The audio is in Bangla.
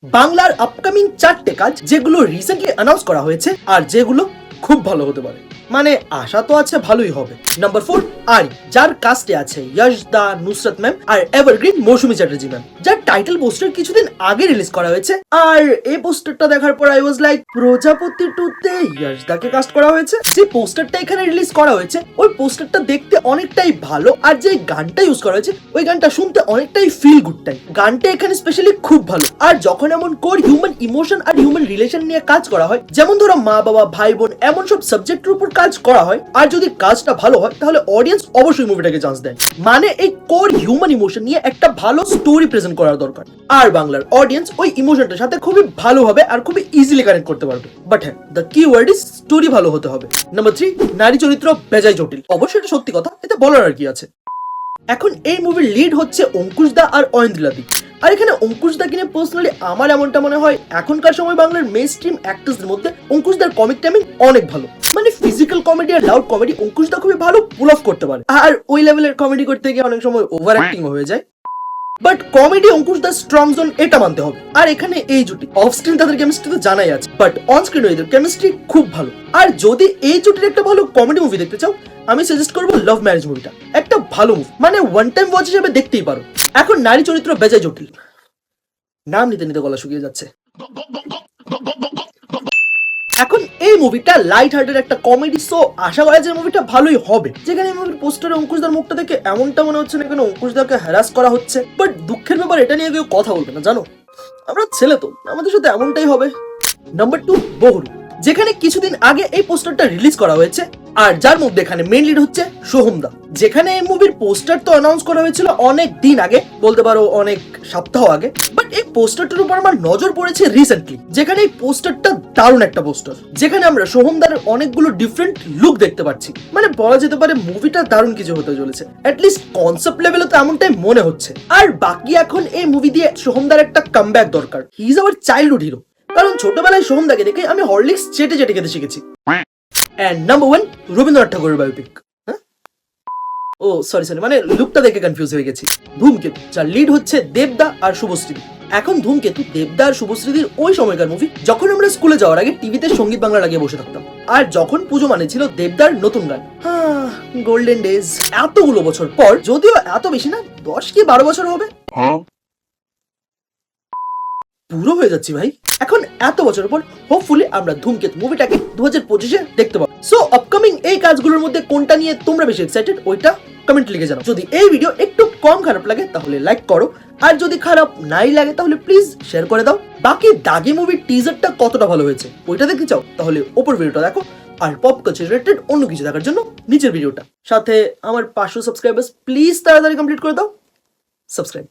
বাংলার আপকামিং 4টে কাজ যেগুলো রিসেন্টলি অ্যানাউন্স করা হয়েছে আর যেগুলো খুব ভালো হতে পারে, মানে আশা তো আছে ভালোই হবে। নাম্বার 4 আরি, যার কাস্টে আছে যশ দা, নুসরাত ম্যাম আর এভারগ্রিন মৌসুমী চ্যাটার্জি ম্যাম, যার টাইটেল পোস্টার কিছুদিন আগে রিলিজ করা হয়েছে। আর এই পোস্টারটা দেখার পর আই ওয়াজ লাইক, প্রজাপতি 2-তে যশ দাকে কাস্ট করা হয়েছে। যে পোস্টারটা এখানে রিলিজ করা হয়েছে ওই পোস্টারটা দেখতে অনেকটাই ভালো, আর যে গানটা ইউজ করা হয়েছে ওই গানটা শুনতে অনেকটাই ফিল গুড টাইপ। গানটা এখানে স্পেশালি খুব ভালো। আর যখন এমন কোর হিউম্যান ইমোশন আর হিউম্যান রিলেশন নিয়ে কাজ করা হয়, যেমন ধরো মা বাবা, ভাই বোন, এমন সব সাবজেক্টের উপর কাজ করা হয়, আর যদি কাজটা ভালো হয় তাহলে অডিয়েন্স অবশ্যই মুভিটাকে চান্স দেয়। মানে এই কোর হিউম্যান ইমোশন নিয়ে একটা ভালো স্টোরি প্রেজেন্ট করার দরকার, আর বাংলার অডিয়েন্স ওই ইমোশনটার সাথে খুবই ভালোভাবে আর খুবই ইজিলি কানেক্ট করতে পারবে। বাট হ্যাঁ, দ্য কি ওয়ার্ড ইজ স্টোরি ভালো হতে হবে। নাম্বার 3 নারী চরিত্র বেজায় জটিল। অবশ্যই এটা সত্যি কথা, এতে বলার আর কি আছে। এখন এই মুভির লিড হচ্ছে অঙ্কুশ দা আর অয়েন্দ্রিলাদি। আর এখানে অঙ্কুশ দাকে নিয়ে পার্সোনালি আমার এমনটা মনে হয়, এখনকার সময় বাংলার মেইন স্ট্রিম অ্যাক্টরসদের মধ্যে অঙ্কুশ দার কমিক টাইমিং অনেক ভালো। মানে ফিজিক্যাল কমেডি আর লাউড কমেডি অঙ্কুশ দা খুবই ভালো পুল অফ করতে পারে, আর ওই লেভেলের কমেডি করতে গিয়ে অনেক সময় ওভার অ্যাক্টিং হয়ে যায়। বাট কমেডি অঙ্কুশ দা স্ট্রং জোন, এটা মানতে হবে। আর এখানে এই জুটি অফ স্ক্রিন তাদের কেমিস্ট্রি তো জানাই আছে, বাট অন স্ক্রিন এদের কেমিস্ট্রি খুব ভালো। আর যদি এই জুটির একটা ভালো কমেডি মুভি দেখতে চাও, আমি সাজেস্ট করবো লাভ ম্যারেজ মুভিটা। একটা ভালো মুভি, মানে ওয়ান টাইম ওয়াচ হিসেবে দেখতেই পারো। এখন নারী চরিত্র বেজায় জটিল, নাম নিতে নিতে গলা শুকিয়ে যাচ্ছে। এখন এই মুভিটা লাইট হার্টের একটা কমেডি, সো আশা করা যায় মুভিটা ভালোই হবে। যেখানে মুভির পোস্টারে অঙ্কুশদার মুখটা দেখে এমনটা মনে হচ্ছে না কেন অঙ্কুশদাকে হ্যারাস করা হচ্ছে। বাট দুঃখের ব্যাপার, এটা নিয়ে কেউ কথা বলবে না, জানো আমরা ছেলে তো, আমাদের সাথে এমনটাই হবে। নাম্বার 2 বহুরু, যেখানে কিছুদিন আগে এই পোস্টারটা রিলিজ করা হয়েছে, আর যার মধ্যে এখানে মেইন লিড হচ্ছে সোহমদা। যেখানে এই মুভির পোস্টার তো অ্যানাউন্স করা হয়েছিল অনেক দিন আগে, বলতে পারো অনেক সপ্তাহ আগে। বাট এই পোস্টারটার উপর আমার নজর পড়েছে রিসেন্টলি, যেখানে এই পোস্টারটা দারুণ একটা পোস্টার, যেখানে আমরা সোহমদার অনেকগুলো ডিফারেন্ট লুক দেখতে পাচ্ছি। মানে বলা যেতে পারে মুভিটা দারুণ কিছু হতে চলেছে, অ্যাটলিস্ট কনসেপ্ট লেভেলে তো এমনটাই মনে হচ্ছে। আর বাকি এখন এই মুভি দিয়ে সোহমদার একটা কামব্যাক দরকার। He is our childhood hero, কারণ ছোটবেলায় সোহমদাকে দেখে আমি হরলিক্স চেটে চেটে খেতে শিখেছি। এন্ড নাম্বার 1 রবীন্দ্রনাথ ঠাকুরের বায়োপিক। ও সরি, মানে লুকটা দেখে কনফিউজ হয়ে গেছি। ধূমকেতু, যার লিড হচ্ছে দেবদা আর শুভশ্রী। এখন ধূমকেতু দেবদা আর শুভশ্রীর ওই সময়কার মুভি, যখন আমরা স্কুলে যাওয়ার আগে টিভিতে সঙ্গীত বাংলা লাগিয়ে বসে থাকতাম, আর যখন পুজো মানে ছিল দেবদার নতুন গান, গোল্ডেন ডেজ। এতগুলো বছর পর, যদিও এত বেশি না, 10 কি 12 বছর হবে, পুরো হয়ে যাচ্ছি ভাই। এখন এত বছর পর হোপফুলি আমরা ধূমকেতু মুভিটাকে 2025-এ দেখতে পাবো। সো আপকামিং এই কাজগুলোর মধ্যে কোনটা নিয়ে তোমরা বেশি এক্সাইটেড, ওইটা কমেন্ট লিখে জানাও। যদি এই ভিডিও একটু কম খারাপ লাগে তাহলে লাইক করো, আর যদি খারাপ নাই লাগে তাহলে প্লিজ শেয়ার করে দাও। বাকি দাগি মুভির টিজারটা কতটা ভালো হয়েছে ওইটা দেখতে চাও তাহলে ওপর ভিডিওটা দেখো, আর পপ কালচার রিলেটেড অন্য কিছু দেখার জন্য নিচের ভিডিওটা। সাথে আমার 500 সাবস্ক্রাইবার্স প্লিজ তাড়াতাড়ি কমপ্লিট করে দাও। সাবস্ক্রাইব।